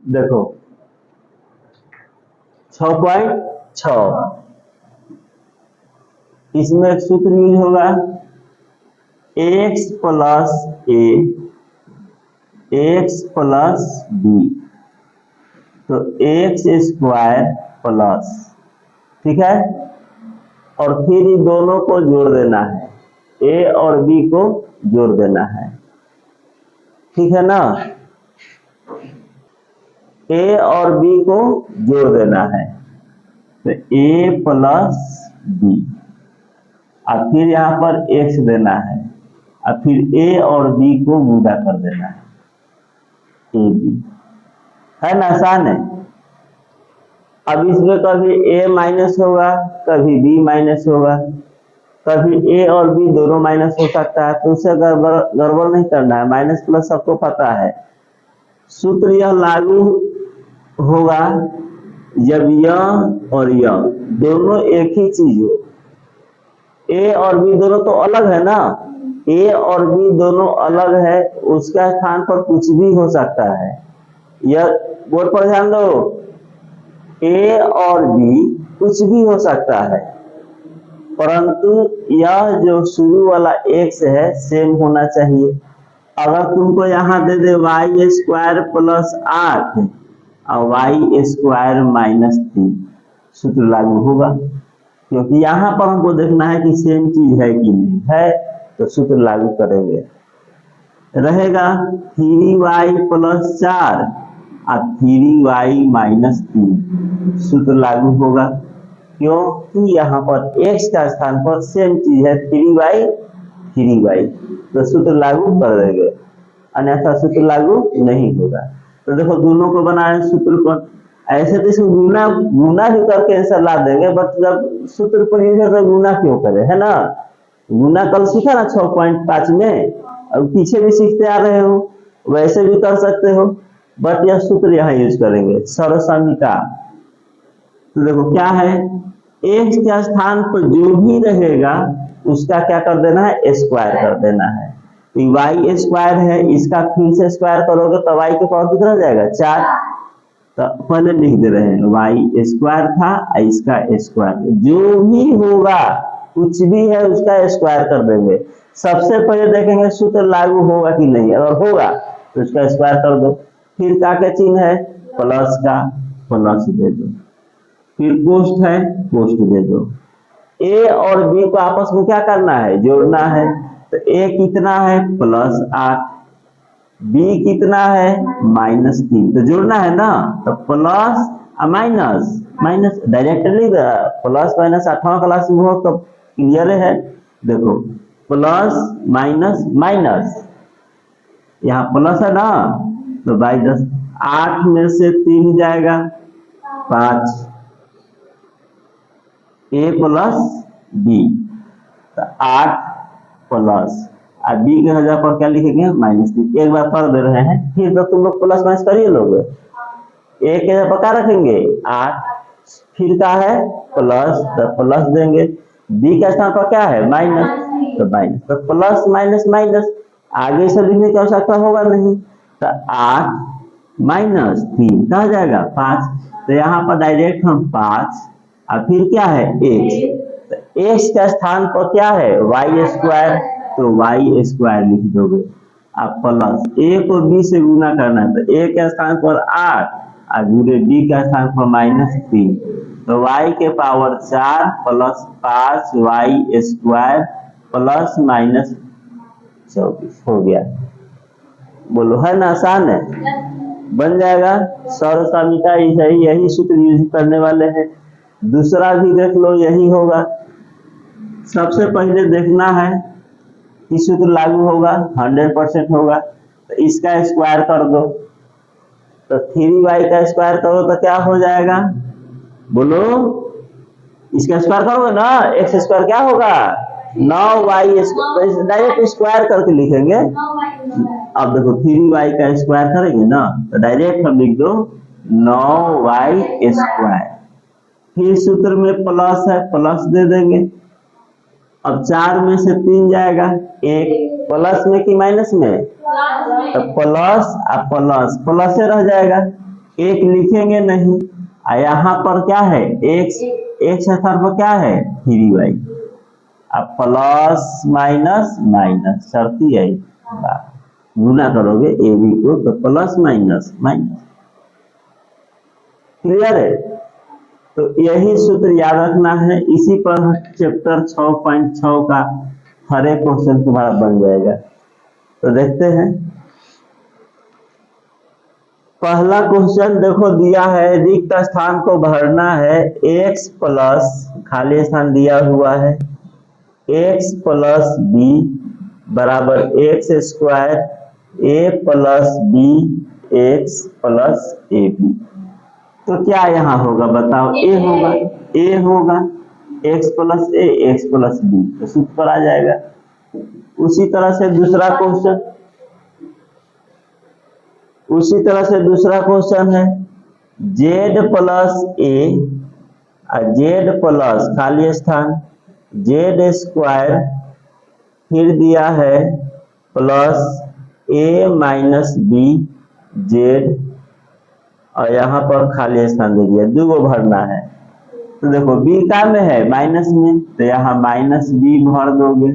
देखो 6.6, इसमें एक सूत्र यूज होगा x प्लस ए x प्लस बी, तो एक्स स्क्वायर प्लस, ठीक है, और फिर इन दोनों को जोड़ देना है, ए और बी को जोड़ देना है, ठीक है ना, ए और बी को जोड़ देना है, तो ए प्लस बी, और फिर यहाँ पर एक्स देना है, और फिर ए और बी को गुणा कर देना है, ए बी, है ना, आसान है। अब इसमें कभी ए माइनस होगा, कभी बी माइनस होगा, कभी ए और बी दोनों माइनस हो सकता है, तो उसे गड़बड़ नहीं करना है, माइनस प्लस सबको पता है। सूत्र यह लागू होगा जब यह और यह दोनों एक ही चीज हो, ए और बी दोनों तो अलग है ना, ए और बी दोनों अलग है, उसका स्थान पर कुछ भी हो सकता है। यह बोर्ड पर ध्यान दो, ए और बी कुछ भी हो सकता है, परंतु यह जो शुरू वाला एक्स है सेम होना चाहिए। अगर तुमको यहाँ दे दे वाई स्क्वायर प्लस 8 और वाई स्क्वायर माइनस 3, सूत्र लागू होगा, क्योंकि यहाँ पर हमको देखना है कि सेम चीज है कि नहीं है, तो सूत्र लागू करेंगे। रहेगा 3y प्लस 4 और 3y माइनस 3, सूत्र लागू होगा, क्योंकि यहाँ पर x का स्थान पर सेम चीज है 3y, तो सूत्र लागू कर देंगे, अन्यथा सूत्र लागू नहीं होगा। तो देखो दोनों को बनाए सूत्र पर, ऐसे तो इसको गुना भी करके आंसर ला देंगे, बट जब सूत्र पर यूज है तो गुना क्यों करें, है ना, गुना कल सीखा ना 6.5 में, अब पीछे भी सीखते आ रहे हो, वैसे भी कर सकते हो, बट यह सूत्र यहाँ यूज करेंगे, सर्वसमीका। तो देखो क्या है, एक्स के स्थान पर जो भी रहेगा उसका क्या कर देना है, स्क्वायर कर देना है। तो वाई स्क्वायर है, इसका फिर से स्क्वायर करोगे तो वाई के पावर कितना जाएगा, 4, तो पहले लिख दे रहे हैं वाई स्क्वायर था, इसका स्क्वायर, जो भी होगा कुछ भी है उसका स्क्वायर कर देंगे। सबसे पहले देखेंगे सूत्र लागू होगा कि नहीं, अगर होगा तो उसका स्क्वायर कर दो, फिर का चिन्ह है प्लस का, प्लस दे दो, फिर कोष्ठ है कोष्ठ दे दो। ए और बी को आपस में क्या करना है, जोड़ना है, तो ए कितना है +8, बी कितना है -3, तो जोड़ना है ना, तो प्लस और minus, minus directly plus minus 8वां क्लास में हो तो क्लियर है। देखो प्लस माइनस माइनस, यहाँ प्लस है ना, तो बाई 10, 8 में से 3 जाएगा 5, ए प्लस बी, तो 8 प्लस, अब बी के जगह पर क्या लिखेंगे -3, एक बार कर दे रहे हैं, फिर तो तुम लोग प्लस माइनस करिए लोगे, ए के जगह पर क्या रखेंगे 8, फिर क्या है प्लस, तो प्लस देंगे, बी के स्थान पर क्या है माइनस, तो माइनस, तो प्लस माइनस माइनस, आगे से लिखने की आवश्यकता होगा नहीं, तो 8 -3 कहा जाएगा 5, तो यहाँ पर डायरेक्ट हम 5 और फिर क्या है x, तो x के स्थान पर क्या है वाई स्क्वायर, तो वाई स्क्वायर लिख दोगे, अब प्लस a को b से गुना करना है, तो a के स्थान पर 8 और गुणे b के स्थान पर -3, तो y के power 4 plus 5 y square plus minus 24 हो गया। बोलो है ना, आसान है, बन जाएगा। सर्वसमीका यही सूत्र यूज करने वाले हैं। दूसरा भी देख लो, यही होगा। सबसे पहले देखना है कि सूत्र लागू होगा, 100% होगा, तो इसका स्क्वायर कर दो, तो 3y का स्क्वायर करो तो क्या हो जाएगा, बोलो, इसका स्क्वायर करोगे ना, x स्क्वायर क्या होगा 9y, डायरेक्ट स्क्वायर करके लिखेंगे। अब देखो 3y का स्क्वायर करेंगे ना, तो डायरेक्ट हम लिख दो 9y स्क्वायर, फिर सूत्र में प्लस है, प्लस दे देंगे। अब 4 में से 3 जाएगा, 1 प्लस में कि माइनस में, तो प्लस और प्लस प्लस से रह जाएगा, एक लिखेंगे नहीं। यहाँ पर क्या है, एक्स स्थान पर क्या है 3y। अब प्लस माइनस माइनस शर्ती है, गुना करोगे ए बी को तो प्लस माइनस माइनस। क्लियर है? तो यही सूत्र याद रखना है। इसी पर चैप्टर 6.6 का हर एक क्वेश्चन तुम्हारा बन जाएगा। तो देखते हैं पहला क्वेश्चन। देखो दिया है रिक्त स्थान को भरना है। x प्लस खाली स्थान दिया हुआ है x प्लस बी बराबर x square a plus B x plus A B. तो क्या यहाँ होगा बताओ, a होगा x plus A x plus B, तो सूत्र पर आ जाएगा। उसी तरह से दूसरा क्वेश्चन है z plus A z plus खाली स्थान z स्क्वायर, फिर दिया है plus a minus B z, और यहाँ पर खाली स्थान दे दिया, दो भरना है। तो देखो b का में है माइनस में, तो यहाँ माइनस b भर दोगे,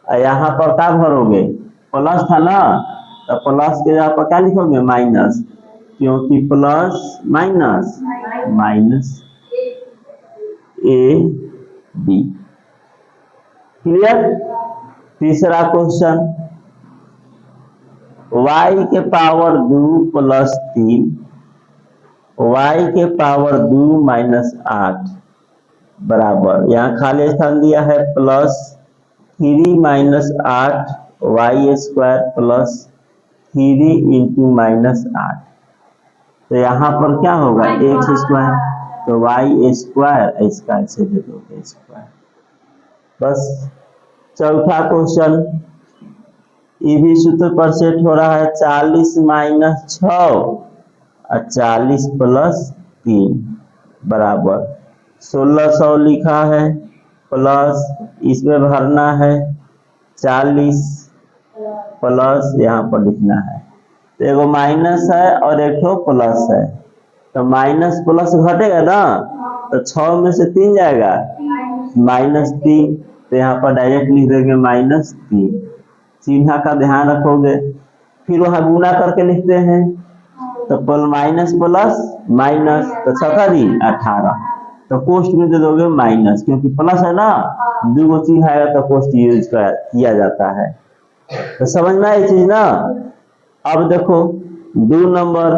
और यहाँ पर क्या भरोगे, प्लस था ना, तो प्लस के जगह पर क्या लिखोगे माइनस, क्योंकि plus minus minus A B. Clear? तीसरा क्वेश्चन y के पावर 2 प्लस 3 y के पावर 2 माइनस 8 बराबर, यहाँ खाली स्थान दिया है plus 3 minus 8 y square plus 3 into minus 8। तो यहाँ पर क्या होगा एक्स स्क्वायर, तो वाई स्क्वायर इसका ऐसे दे दोगे स्क्वायर। बस। चौथा क्वेश्चन ये भी सूत्र पर सेट हो रहा है 40 माइनस 6 और 40 प्लस 3 बराबर 1600 लिखा है, प्लस इसमें भरना है 40 प्लस यहाँ पर लिखना है। तो एगो माइनस है और एक ठो प्लस है, तो माइनस प्लस घटेगा ना, तो 6 में से 3 जाएगा -3, तो यहाँ पर डायरेक्ट लिख देंगे -3। चिन्ह का ध्यान रखोगे। फिर वहां गुना करके लिखते हैं, तो माइनस प्लस माइनस, तो 18, तो कोष्ठ में दे दोगे माइनस, क्योंकि प्लस है ना, दो चिन्ह आएगा तो कोष्ठ यूज किया जाता है। तो समझना ये चीज ना। अब देखो 2 नंबर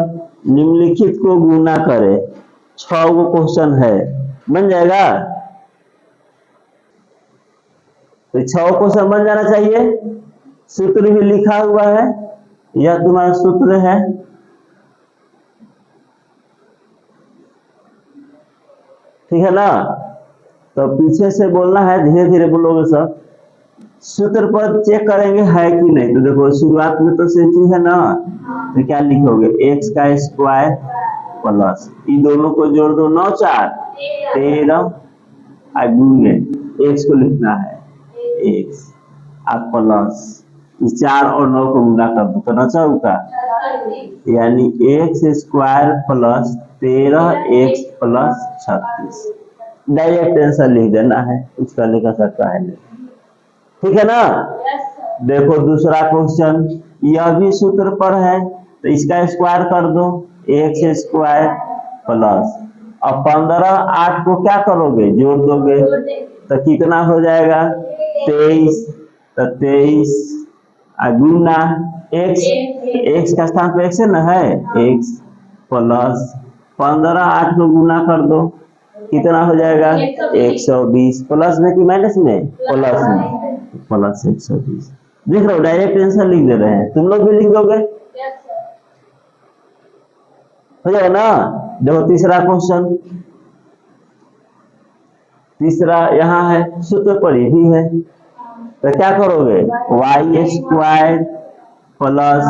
निम्नलिखित को गुना करे, 6 गो क्वेश्चन है, बन जाएगा। तो 6 क्वेश्चन बन जाना चाहिए। सूत्र भी लिखा हुआ है, यह तुम्हारा सूत्र है। ठीक है ना? तो पीछे से बोलना है, धीरे धीरे बोलोगे सब। सूत्र पर चेक करेंगे है कि नहीं। तो देखो शुरुआत में तो सेम चीज है ना, तो क्या लिखोगे एक्स का स्क्वायर प्लस, इन दोनों को जोड़ दो 9 4 13, गुणे एक्स को लिखना है एक्स, अब प्लस 4 और 9 को गुना कर दो तो 9 चौका, यानी x square plus 13x plus 36। Direct answer लिख देना है, कुछ करने का सकता है नहीं। ठीक है ना? देखो दूसरा क्वेश्चन, यह भी सूत्र पर है, तो इसका स्क्वायर कर दो एक्स स्क्वायर प्लस, अब 15 8 को क्या करोगे जोड़ दोगे, तो कितना हो जाएगा 23, तो 23 गुना एक्स का स्थान पर एक्स है ना, है एक्स प्लस 15 8 को गुना कर दो, कितना हो जाएगा 120, प्लस में कि माइनस में, प्लस में, प्लस 120। देख रहे हो डायरेक्ट आंसर लिख दे रहे हैं, तुम लोग भी लिख दोगे, हो जाएगा ना। देखो तीसरा क्वेश्चन, तीसरा यहाँ है सूत्र पर ही भी है, तो क्या करोगे वाई स्क्वायर प्लस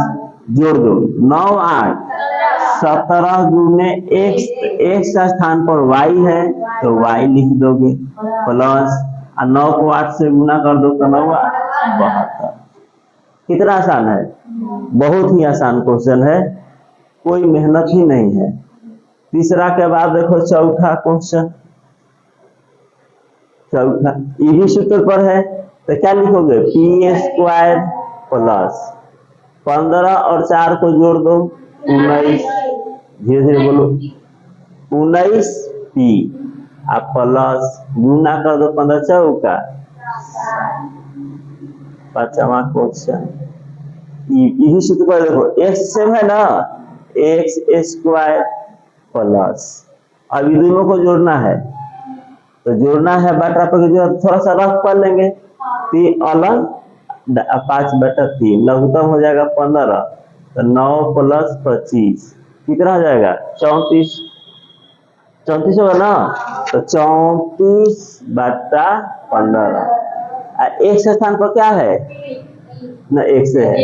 जोड़ दो 9 8 17 गुने एक्स का स्थान पर y है तो y लिख दोगे, प्लस 9 को 8 से गुना कर दो तो 9 72। कितना आसान है, बहुत ही आसान क्वेश्चन है। कोई मेहनत ही नहीं है। तीसरा के बाद देखो चौथा क्वेश्चन, चौथा इसी सूत्र पर है, तो क्या लिखोगे, पी स्क्वायर प्लस 15 और 4 को जोड़ दो 19, धीरे धीरे बोलो, 19 पी आप प्लस गुना कर दो 15 चौका। पांचवा क्वेश्चन यही सूत्र पर देखो, एक्स सेम है ना, एक्स स्क्वायर प्लस, अब ये दोनों को जोड़ना है, तो जोड़ना है बटा पर जो थोड़ा सा रफ कर लेंगे, 3 अलग 5/3 लघुत्तम हो जाएगा 15, तो 9 + 25 कितना हो जाएगा 34, 34 होगा ना, तो 34/15। एक से स्थान पर क्या है ना, एक से है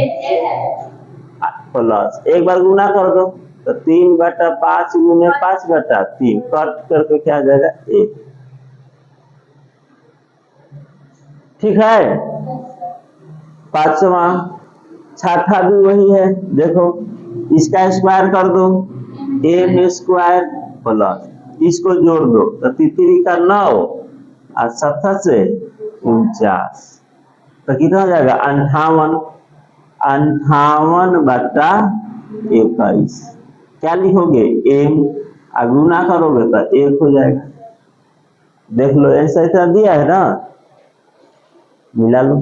प्लस, एक बार गुना कर दो तो 3/5 गुने 5/3 कट करके क्या आ जाएगा 1। ठीक है। पांचवा छठा भी वही है, देखो इसका स्क्वायर कर दो, m स्क्वायर प्लस इसको जोड़ दो तो 3 का 9 और 7 से 49, तो कितना हो जाएगा 58/21। क्या लिखोगे m, गुना करोगे तो 1 हो जाएगा। देख लो ऐसा ऐसा दिया है ना, मिला लो।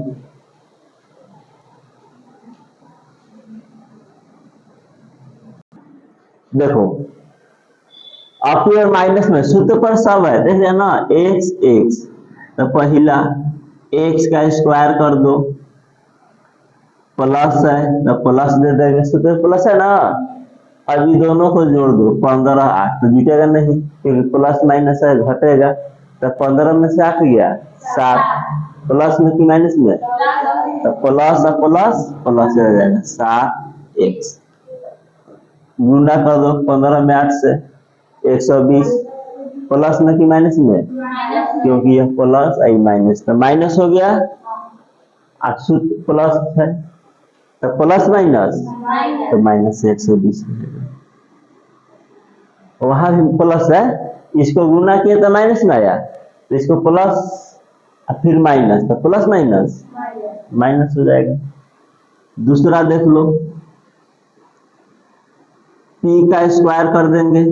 देखो अप और माइनस में सूत्र पर सब है, देख रहे ना, एक्स एक्स, तो पहला एक्स का स्क्वायर कर दो, प्लस है तो प्लस दे देंगे, सूत्र प्लस है ना, अभी दोनों को जोड़ दो 15 8, तो जुटेगा नहीं क्योंकि प्लस माइनस है, घटेगा, तो 15 में से 8 गया 7, प्लस में कि माइनस में, तो प्लस और प्लस प्लस हो जाएगा 7x, गुना कर दो 15 में 8 से 120, प्लस में कि माइनस में, क्योंकि यह प्लस आई माइनस, तो माइनस हो गया, प्लस है तो प्लस माइनस, तो माइनस 120 वहां भी प्लस है, इसको गुना किया तो माइनस में आया, तो इसको प्लस फिर माइनस, तो प्लस माइनस माइनस हो जाएगा। दूसरा देख लो, p का स्क्वायर कर देंगे,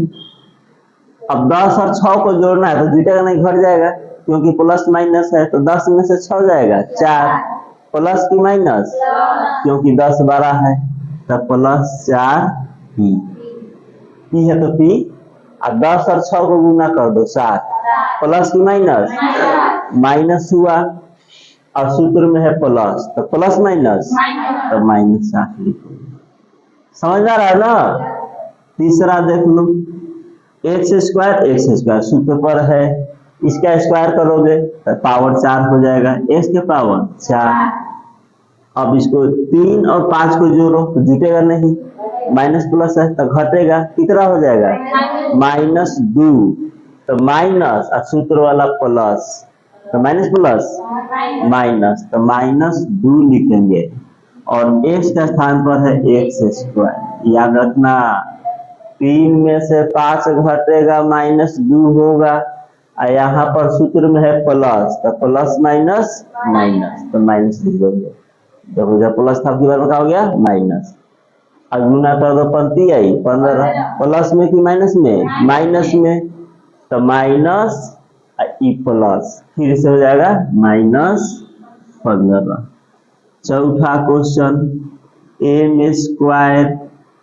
अब 10 और 6 को जोड़ना है तो जुटेगा नहीं, घट जाएगा क्योंकि प्लस माइनस है, तो 10 में से 6 जाएगा 4, प्लस की माइनस, क्योंकि 10 12 है, तो प्लस 4p, p है तो p, और 10 और 6 को गुना कर दो 7, प्लस की माइनस, माइनस हुआ, और सूत्र में है प्लस, तो प्लस माइनस, तो माइनस 7 लिखो। समझ आ रहा है ना। तीसरा देख लो, एक्स स्क्वायर सूत्र पर है, इसका स्क्वायर करोगे तो पावर 4 हो जाएगा, एक्स के पावर 4। अब इसको 3 और 5 को जोड़ो तो जुटेगा नहीं, माइनस प्लस है तो घटेगा, कितना हो जाएगा -2, तो माइनस और सूत्र वाला प्लस, तो माइनस प्लस माइनस, तो -2 लिखेंगे, और एक्स का स्थान पर है एक्स स्क्वायर। याद रखना 3 में से 5 घटेगा -2 होगा, और यहाँ पर सूत्र में है प्लस, तो प्लस माइनस माइनस, तो माइनस लिख दोगे, देखो जब प्लस था की बार में क्या हो गया माइनस, अब गुना कर दो 15 आई 15, प्लस में कि माइनस में, माइनस में, तो माइनस ई प्लस, फिर से हो जाएगा -15। चौथा क्वेश्चन m स्क्वायर,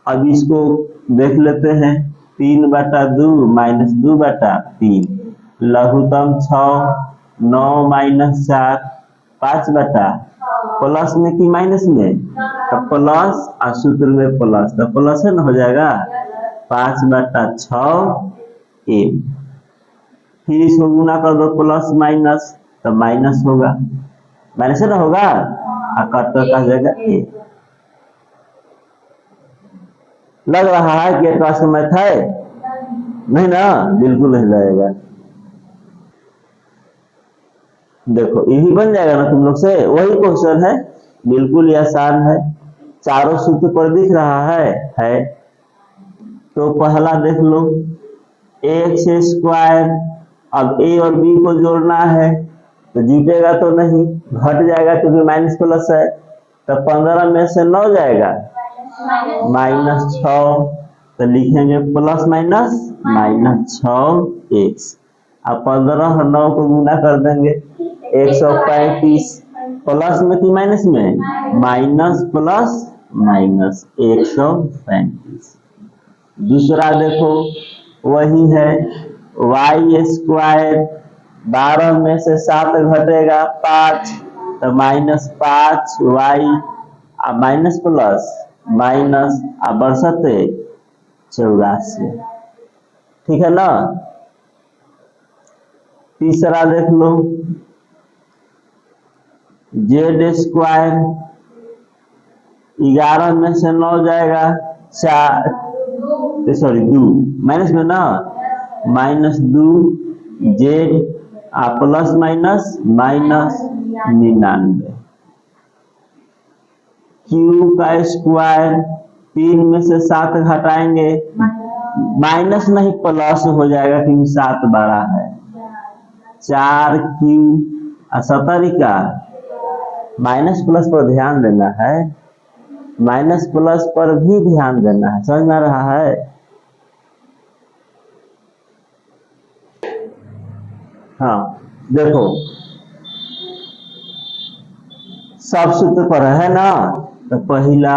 अब इसको देख लेते हैं, 3/2 -2/3, लघुत्तम 6, 9 - 4 5/, प्लस में कि माइनस में, तो प्लस और सूत्र में प्लस, तो प्लस है ना, हो जाएगा 5/6 m, फिर इसको गुना कर दो प्लस माइनस, तो माइनस होगा, माइनस है ना होगा, और कट कर आ जाएगा a। लग रहा है कि एक समय था नहीं ना, बिल्कुल नहीं लगेगा। देखो यही बन जाएगा ना तुम लोग से, वही क्वेश्चन है, बिल्कुल ही आसान है, चारों सूत्र पर दिख रहा है। तो पहला देख लो एक्स स्क्वायर, अब ए और बी को जोड़ना है तो जुटेगा तो नहीं, घट जाएगा क्योंकि माइनस प्लस है। तो 15 में से 9 जाएगा -6, तो लिखेंगे प्लस माइनस -6x। अब 15 और 9 को गुना कर देंगे 135, प्लस में कि माइनस में, माइनस प्लस माइनस 135। दूसरा देखो वही है वाई स्क्वायर, 12 में से 7 घटेगा 5, तो -5y, माइनस प्लस माइनस बरसते 84, ठीक है ना। तीसरा देख लो जेड स्क्वायर, 11 में से 9 जाएगा 2 माइनस में ना, -2 जेड प्लस माइनस -99। क्यू का स्क्वायर, 3 में से 7 घटाएंगे, माइनस नहीं प्लस हो जाएगा क्योंकि 7 बड़ा है, 4Q 70 का माइनस प्लस पर ध्यान देना है, माइनस प्लस पर भी ध्यान देना है, समझ में आ रहा है। हाँ देखो सब सूत्र पर है ना, तो पहला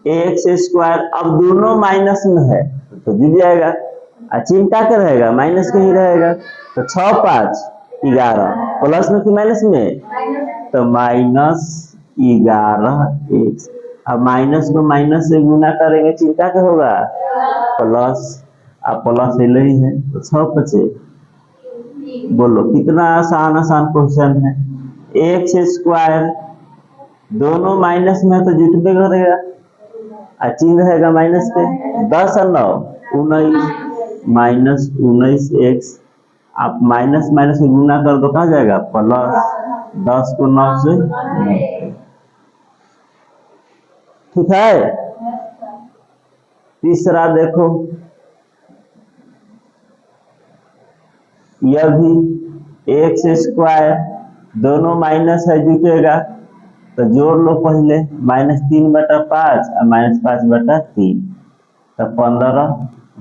एक्स स्क्वायर, अब दोनों माइनस में है तो जुड़ जाएगा, चिंता क्या रहेगा, माइनस का ही रहेगा, तो 6 5 11 प्लस में कि माइनस में, तो -11x। अब माइनस को माइनस से गुना करेंगे, चिंता क्या होगा, प्लस, अब प्लस ले ही है तो 6 बचे। बोलो कितना आसान क्वेश्चन है। एक्स स्क्वायर, दोनों माइनस में तो जुटबे करेगा, चिन्ह रहेगा माइनस पे, 10 और 9 19, -19x। आप माइनस माइनस से गुना कर दो, कहाँ जाएगा, प्लस 10 को 9 से, ठीक है। तीसरा देखो यह भी एक्स स्क्वायर, दोनों माइनस है जुटेगा तो जोड़ लो पहले, -3/5 और -5/3, तो 15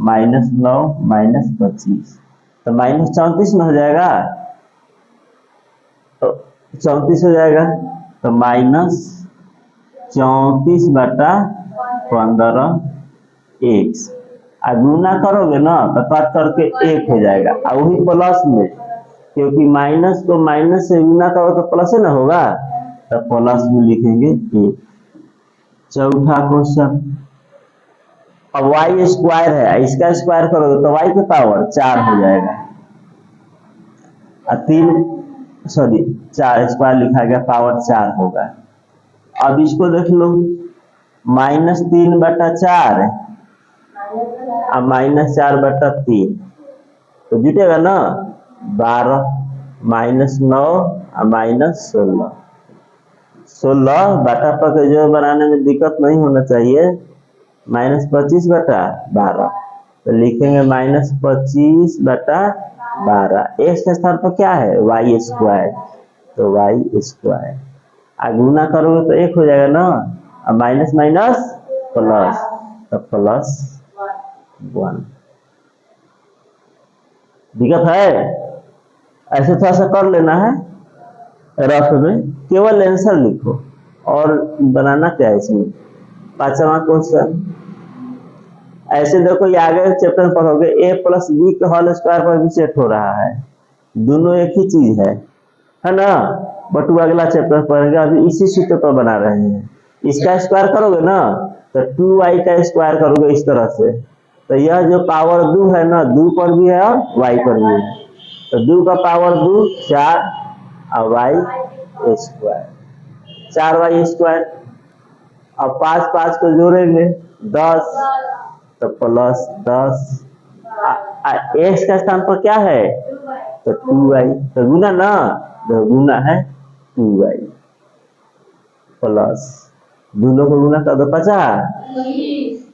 -9 -25, तो -34 में हो जाएगा, तो 34 हो जाएगा, तो -34/15x। गुना करोगे ना तो कट करके 1 हो जाएगा, और वही प्लस में, क्योंकि माइनस को माइनस से गुना करो तो प्लस ही ना होगा, तो प्लस में लिखेंगे 1। चौथा क्वेश्चन, अब वाई स्क्वायर है, इसका स्क्वायर करोगे तो वाई की पावर 4 हो जाएगा, और 4 स्क्वायर लिखा गया, पावर 4 होगा। अब इसको देख लो -3/4 और -4/3, तो जुटेगा ना 12, -9 और -16, 16 बटा पर जो बनाने में दिक्कत नहीं होना चाहिए, -25/12, तो लिखेंगे -25/12। एक्स के स्थान पर क्या है, वाई स्क्वायर, तो वाई स्क्वायर। गुना करोगे तो 1 हो जाएगा ना, और माइनस माइनस प्लस, तो +1। दिक्कत है, ऐसे थोड़ा सा कर लेना है रफ में, केवल आंसर लिखो और बनाना क्या है इसमें। 5वां क्वेश्चन, ऐसे देखो ये आगे चैप्टर में पढ़ोगे, a + b के होल स्क्वायर पर भी सेट हो रहा है, दोनों एक ही चीज है ना, बट वो अगला चैप्टर पढ़ेगा, अभी इसी सूत्र पर बना रहे हैं। इसका स्क्वायर करोगे ना तो 2y का स्क्वायर करोगे इस तरह से, तो यह जो पावर 2 है ना, 2 पर भी है और y पर भी है, तो 2 का पावर 2 4 और y स्क्वायर 4y²। अब 5 5 को जोड़ेंगे 10, तो +10, x का स्थान पर क्या है, तो 2y, तो गुना ना, तो गुना है 2y प्लस, दोनों को गुना कर दो 50,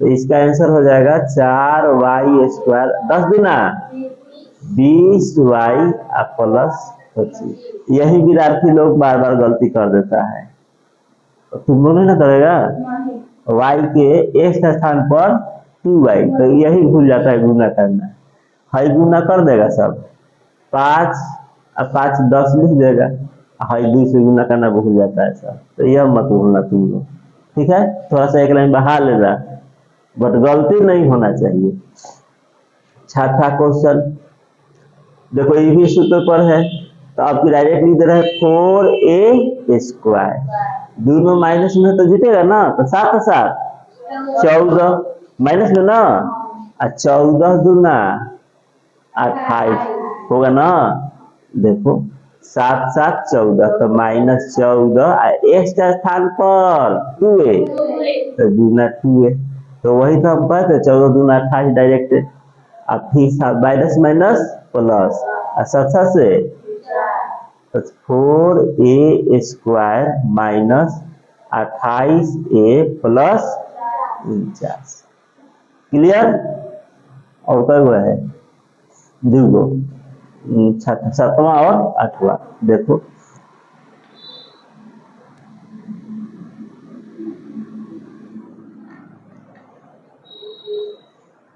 तो इसका आंसर हो जाएगा 4y² 10 दूना 20y प्लस 25। यही विद्यार्थी लोग बार बार गलती कर देता है। तो तुम लोग नहीं ना करेगा, y के x के स्थान पर 2y, तो यही भूल जाता है गुना करना। हाई गुना कर देगा सब, 5 और 5 10 लिख देगा, हाई 2 से गुना करना भूल जाता है सब। तो यह मत भूलना तुम लोग, ठीक है। थोड़ा सा एक लाइन बढ़ा लेना, बट गलती नहीं होना चाहिए। छठा क्वेश्चन देखो, ये भी सूत्र पर है, तो आपकी डायरेक्ट लिख दे रहे हैं 4a²। दोनों माइनस में तो जीतेगा ना, तो 7 7 14 माइनस में ना, 14 दूना 28 होगा ना। देखो 7 7 14, तो -14 x का स्थान पर 2a, तो दूना 2a, तो वही तो हम कहते 14 दूना 28 डायरेक्ट। अब फिर माइनस माइनस प्लस, अच्छा से 4a² minus 28a plus 49। Clear? और क्या हुआ है? दूगो, 7वां और 8वां। देखो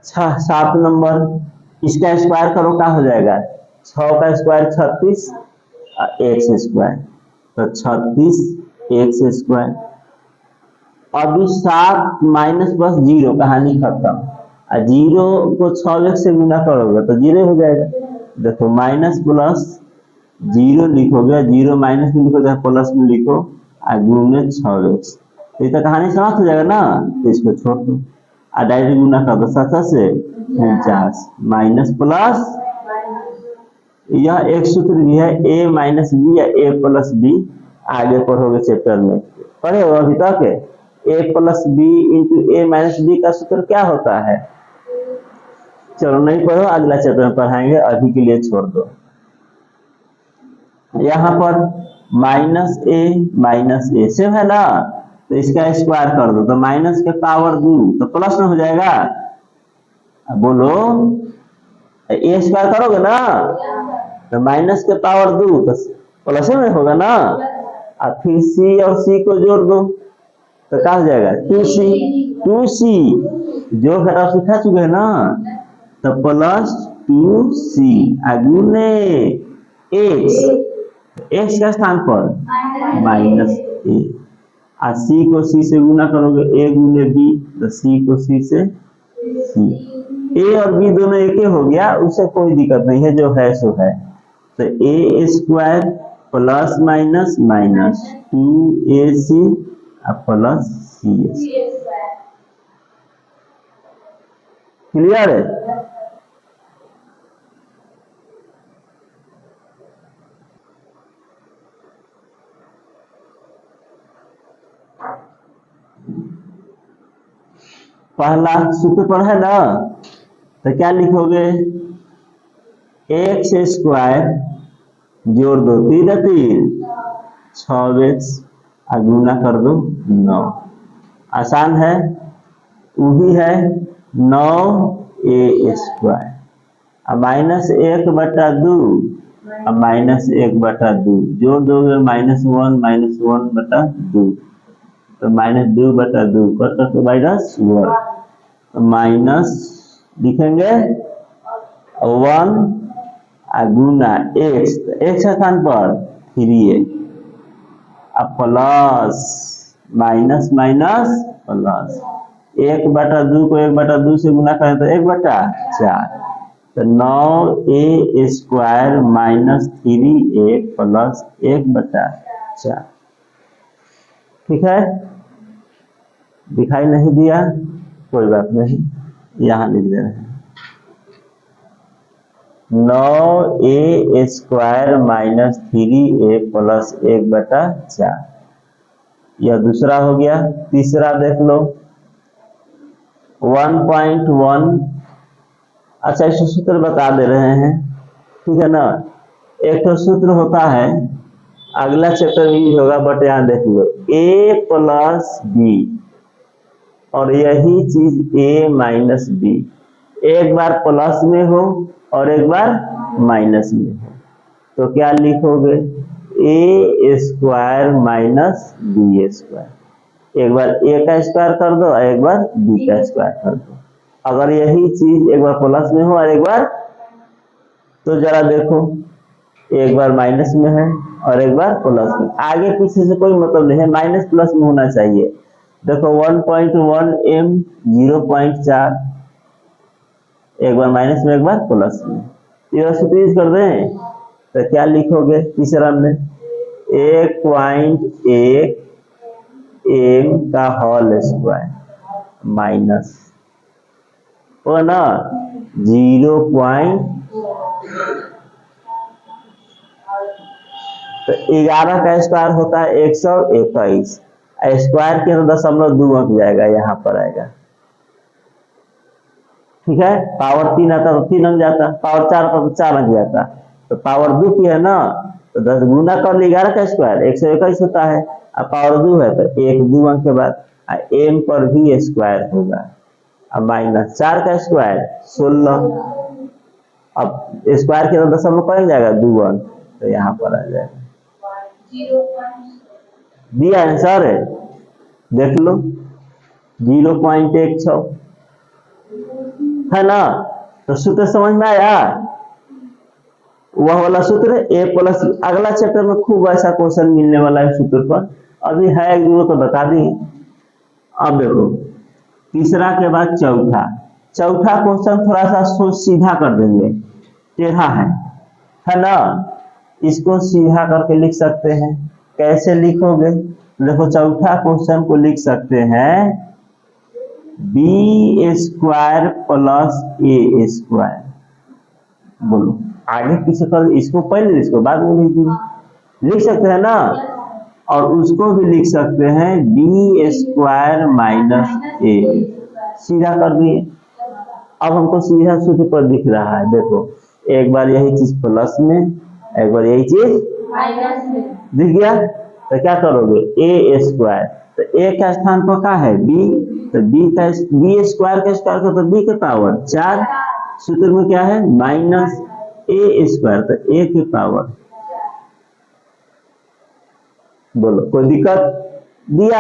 छह 7 नंबर, इसका स्क्वायर करो, क्या हो जाएगा? 6 का स्क्वायर 36 x², तो 36 x²। अभी 7 माइनस प्लस 0, कहानी खत्म। 0 को 6x से गुना करोगे तो 0 हो जाएगा। देखो माइनस प्लस 0 लिखोगे, 0 माइनस में लिखो चाहे प्लस में लिखो, गुने 6x, तो ये तो कहानी समाप्त हो जाएगा ना। तो इसको छोड़ दो, डायरेक्ट गुना कर दो 7 से 49 माइनस प्लस, यह एक सूत्र भी है a माइनस बी या a प्लस बी, आगे पढ़ोगे चैप्टर में, पढ़े हो अभी तक। a plus B into a minus B का सूत्र क्या होता है? चलो नहीं पढ़ो, अगला चैप्टर में पढ़ाएंगे, अभी के लिए छोड़ दो। यहाँ पर -a से है ना, तो इसका स्क्वायर कर दो, तो माइनस के पावर 2 तो प्लस में हो जाएगा। बोलो, a स्क्वायर करोगे ना, तो माइनस के पावर 2 तो प्लस में होगा ना। अब फिर c और c को जोड़ दो, तो क्या हो जाएगा? 2c जो घटा सिखा चुके हैं ना, तो प्लस 2c गुने x का स्थान पर -a, और c को c से गुना करोगे, a गुने b, तो c को c से c, a और b दोनों एक ही हो गया, उससे कोई दिक्कत नहीं है, जो है सो है। तो a² plus minus minus 2ac plus cs। Clear है? पहला सूत्र पर है ना, तो क्या लिखोगे? x² जोड़ दो 3 3 6x, गुना कर दो 9। आसान है, वही है 9a², माइनस 1/2 -1/2 जोड़ दोगे -1/2, तो -2/2 कर सकते -1, तो माइनस लिखेंगे 1 गुना x, x स्थान पर 3a, अब प्लस माइनस माइनस प्लस, 1/2 को 1/2 से गुना करें तो 1/4, तो 9a² माइनस 3a प्लस 1/4। ठीक है? दिखाई नहीं दिया, कोई बात नहीं, यहाँ लिख दे रहे हैं 9a² माइनस 3a प्लस 1/4। यह दूसरा हो गया। तीसरा देख लो 1.1। अच्छा, इस सूत्र बता दे रहे हैं, ठीक है ना। एक तो सूत्र होता है, अगला चैप्टर में यूज होगा, बट यहाँ देखिए a प्लस बी और यही चीज a माइनस बी, एक बार प्लस में हो और एक बार माइनस में हो, तो क्या लिखोगे, ए स्क्वायर माइनस बी स्क्वायर। एक बार ए का स्क्वायर कर दो और एक बार बी का स्क्वायर कर दो। अगर यही चीज एक बार प्लस में हो और एक बार, तो जरा देखो, एक बार माइनस में है और एक बार प्लस में, आगे पीछे से कोई मतलब नहीं है, माइनस प्लस में होना चाहिए। देखो 1.1 m 0.4, एक बार माइनस में एक बार प्लस में, ये यूज कर दें तो क्या लिखोगे तीसरा में, 1.1 m का होल स्क्वायर माइनस वो ना 0. तो 11 का स्क्वायर होता है 121, स्क्वायर के अंदर 0.2 अंक जाएगा, यहाँ पर आएगा। ठीक है, पावर 3 आता तो 3 अंक जाता, पावर 4 आता तो 4 अंक जाता, तो पावर 2 की है ना, तो 10 गुना कर 11 का स्क्वायर 121 होता है, अब पावर 2 है तो 1 2 अंक के बाद m पर भी स्क्वायर होगा। अब माइनस 4 का स्क्वायर 16, अब स्क्वायर के अंदर 0.2 कौन जाएगा 2 अंक, तो यहाँ पर आ जाएगा। दिया आंसर है, देख लो 0.16 है ना। तो सूत्र समझ में आया, वह वाला सूत्र a प्लस, अगला चैप्टर में खूब ऐसा क्वेश्चन मिलने वाला है सूत्र पर, अभी है एक दो तो बता दी। अब देखो तीसरा के बाद चौथा क्वेश्चन थोड़ा सा सोच सीधा कर देंगे, टेढ़ा है ना, इसको सीधा करके लिख सकते हैं। कैसे लिखोगे, देखो चौथा क्वेश्चन को लिख सकते हैं बी स्क्वायर प्लस ए स्क्वायर। बोलो आगे पीछे कर, इसको पहले इसको बाद में लिख सकते हैं ना, और उसको भी लिख सकते हैं बी स्क्वायर माइनस ए, सीधा कर दिए। अब हमको सीधा सूत्र पर दिख रहा है, देखो एक बार यही चीज प्लस में, एक बार यही चीज माइनस में दिख गया, तो क्या करोगे ए स्क्वायर, तो ए का स्थान पर क्या है बी, तो बी स्क्वायर का स्क्वायर का तो बी के पावर 4, सूत्र में क्या है माइनस ए स्क्वायर, तो ए के पावर। बोलो कोई दिक्कत, दिया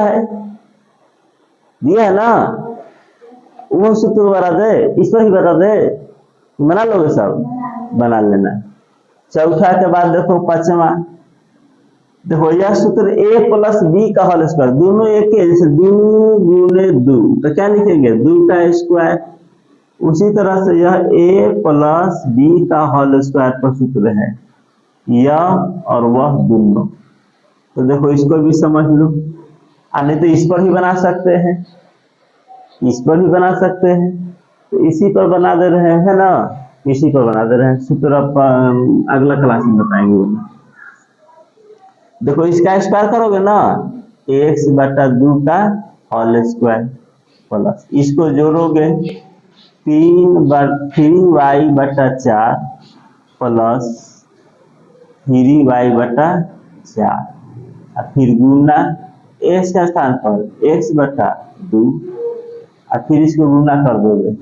है ना, वो सूत्र बना दे, इस पर ही बता दे, बना लोगे सब, बना लेना। चौथा के बाद देखो पांचवा, देखो यह सूत्र a प्लस बी का होल स्क्वायर, दोनों एक है, जैसे 2 गुने 2, तो क्या लिखेंगे 2 का स्क्वायर। उसी तरह से यह a प्लस बी का होल स्क्वायर पर सूत्र है, यह और वह दोनों, तो देखो इसको भी समझ लो, नहीं तो इस पर भी बना सकते हैं, इस पर भी बना सकते हैं, तो इसी पर बना दे रहे हैं ना, इसी पर बना दे रहे हैं सूत्र, अगला क्लास में बताएंगे वो। देखो इसका स्क्वायर करोगे ना, x बटा 2 का होल स्क्वायर प्लस, इसको जोड़ोगे 3y बटा 4 प्लस 3y बटा 4, और फिर गुना x का स्थान पर x बटा 2, और फिर इसको गुना कर दोगे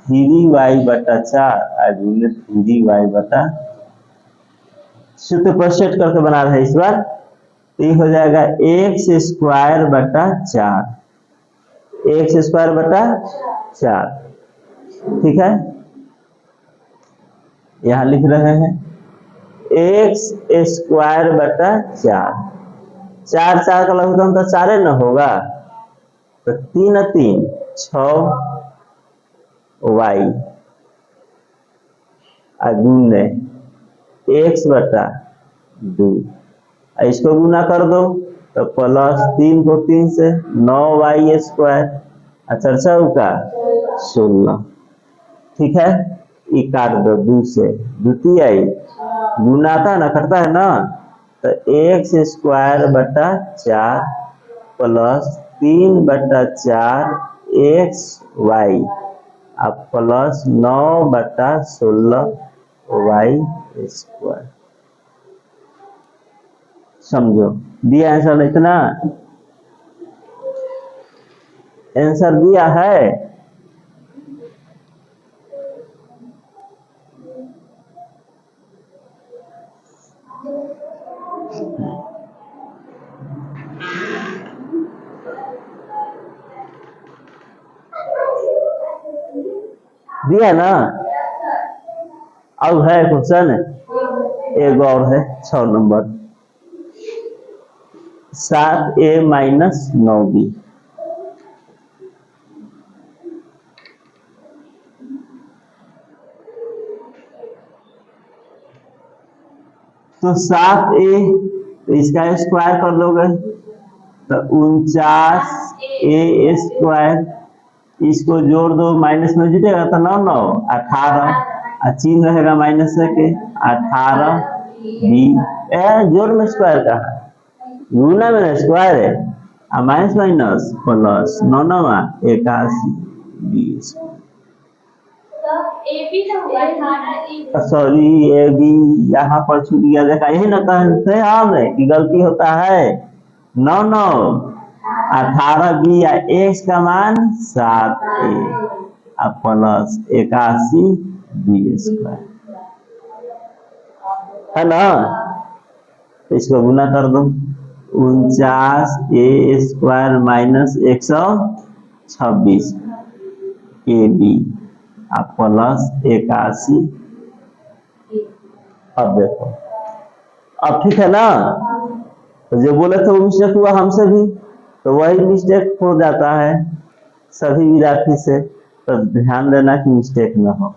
3y बटा 4 और गुने 3y बटा, सूत्र पर सेट करके बना रहे हैं इस बार, तो ये हो जाएगा x स्क्वायर बटा 4, x स्क्वायर बटा 4, ठीक है। यहां लिख रहे हैं x स्क्वायर बटा 4, 4 का लघुत्तम तो 4 न होगा, तो 3 और 3 6y गुने x बटा 2, इसको गुना कर दो तो प्लस 3 को 3 से 9y स्क्वायर, अच्छा 4 का 16, ठीक है। ये काट दो 2 से, द्वितीय गुना था ना, करता है ना, तो x स्क्वायर बटा 4 प्लस 3 बटा 4 xy, अब प्लस 9 बटा 16 y स्क्वायर। समझो, दिया आंसर इतना। आंसर दिया है। दिया ना। अब है क्वेश्चन, एक और है 6 नंबर, 7a माइनस 9b। तो 7a, तो इसका स्क्वायर कर लोगे तो 49a स्क्वायर, इसको जोड़ दो, माइनस में जुटेगा तो 9 9 18, चिन्ह रहेगा माइनस के 18b। जोड़ में स्क्वायर का है, गुना में स्क्वायर है, minus minus plus 9 9 81 20। Sorry A B यहाँ पर छूट गया, देखा यही ना कहते हैं हम कि गलती होता है। 9 9 18b या x का मान 7a प्लस 81 b स्क्वायर है ना। तो इसको गुना कर दो, 49a square minus 126 ab plus 81। अब देखो, अब ठीक है ना। तो जो बोले थे वो मिस्टेक हुआ हमसे भी, तो वही मिस्टेक हो जाता है सभी विद्यार्थी से, तो ध्यान देना कि मिस्टेक न हो।